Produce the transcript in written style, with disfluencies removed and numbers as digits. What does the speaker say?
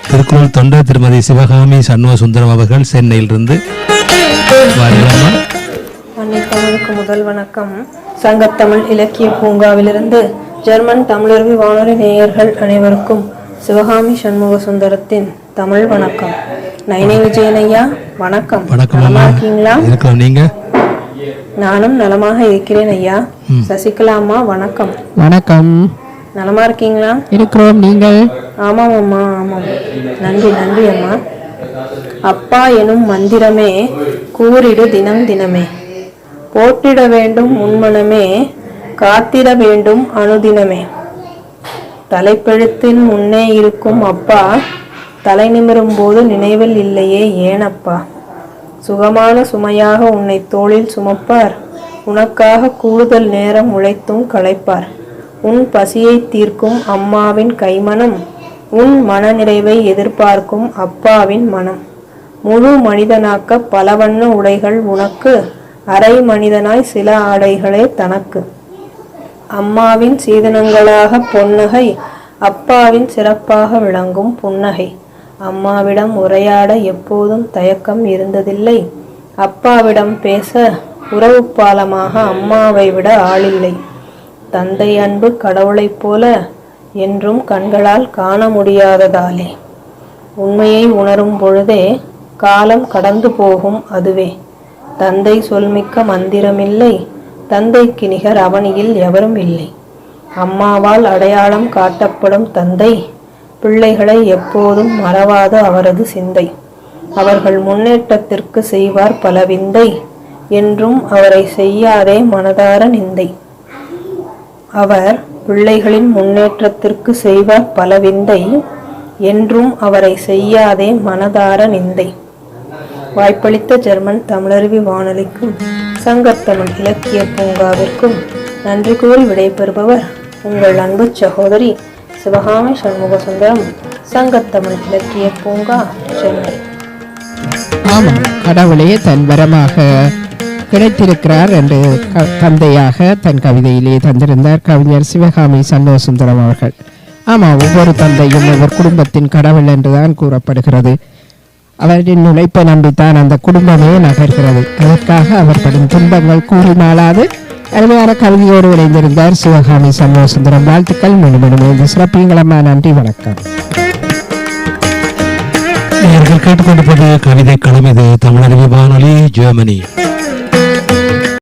திருக்குறள் தொண்டர் திருமதி சிவகாமி சண்முக சுந்தரம் அவர்கள் சென்னையிலிருந்து. தமிழுக்கு முதல் வணக்கம். சங்கத்தமிழ் இலக்கிய பூங்காவிலிருந்து ஜெர்மன் தமிழருவி வானொலி நேயர்கள் அனைவருக்கும் சிவகாமி சண்முக சுந்தரத்தின் தமிழ் வணக்கம். நைனே விஜயன் ஐயா வணக்கம். நலமா இருக்கீங்களா? நீங்க? நானும் நலமாக இருக்கிறேன் ஐயா. சசிகலா அம்மா வணக்கம். வணக்கம். நலமா இருக்கீங்களா? இருக்கிறோம். நீங்கள்? ஆமாம் அம்மா, ஆமாம். நன்றி நன்றி அம்மா. அப்பா எனும் மந்திரமே கூறிடு தினம் தினமே, போற்றிட வேண்டும் முன்மனமே, காத்திட வேண்டும் அனுதினமே. தலைப்பெழுத்தின் முன்னே இருக்கும் அப்பா, தலை நிமிரும் போது நினைவில் இல்லையே ஏனப்பா. சுகமான சுமையாக உன்னை தோளில் சுமப்பார், உனக்காக கூடுதல் நேரம் உழைத்தும் களைப்பார். உன் பசியை தீர்க்கும் அம்மாவின் கைமணம், உன் மனநிறைவை எதிர்பார்க்கும் அப்பாவின் மனம். முழு மனிதனாக்க பல வண்ண உடைகள் உனக்கு, அரை மனிதனாய் சில ஆடைகளே தனக்கு. அம்மாவின் சீதனங்களாக பொன்னகை, அப்பாவின் சிறப்பாக விளங்கும் புன்னகை. அம்மாவிடம் உரையாட எப்போதும் தயக்கம் இருந்ததில்லை, அப்பாவிடம் பேச உறவு பாலமாக அம்மாவை விட ஆளில்லை. தந்தை அன்பு கடவுளைப் போல என்றும் கண்களால் காண முடியாததாலே, உண்மையை உணரும் பொழுதே காலம் கடந்து போகும் அதுவே. தந்தை சொல்மிக்க மந்திரமில்லை, தந்தைக்கு நிகர் அவனியில் எவரும் இல்லை. அம்மாவால் அடையாளம் காட்டப்படும் தந்தை, பிள்ளைகளை எப்போதும் மறவாத அவரது சிந்தை. அவர்கள் முன்னேற்றத்திற்கு செய்வார் பல விந்தை, என்றும் அவரை செய்யாதே மனதார நிந்தை. அவர் பிள்ளைகளின் முன்னேற்றத்திற்கு செய்வார் பல விந்தை, என்றும் அவரை செய்யாதே மனதார நிந்தை. வாய்ப்பளித்த ஜெர்மன் தமிழருவி வானொலிக்கும் சங்கத்தமிழ் இலக்கிய பூங்காவிற்கும் நன்றி கூறி விடைபெறுபவர் உங்கள் அன்பு சகோதரி சிவகாமி சண்முக சுந்தரம், சங்கத்தமிழ் இலக்கிய பூங்கா, சென்னை. ஆமாம், கடவுளே தன் வரமாக கிடைத்திருக்கிறார் என்று தந்தையாக தன் கவிதையிலே தந்திருந்தார் கவிஞர் சிவகாமி சண்முக சுந்தரம் அவர்கள். ஆமாம், ஒவ்வொரு தந்தையும் ஒவ்வொரு குடும்பத்தின் கடவுள் என்றுதான் கூறப்படுகிறது. அவரின் உழைப்பை நம்பித்தான் அந்த குடும்பமே நகர்கிறது. அதற்காக அவர் படும் துன்பங்கள் கூறினாலாது அருமையான கவிதையோடு இணைந்திருந்தார் சிவகாமி சண்முக சுந்தரம். வாழ்த்துக்கள். மீண்டும் சிறப்பிங்களம்மா. நன்றி, வணக்கம். கேட்டுக்கொண்டிருப்பது கவிதை களம். இது தமிழருவி வானொலி, ஜெர்மனி.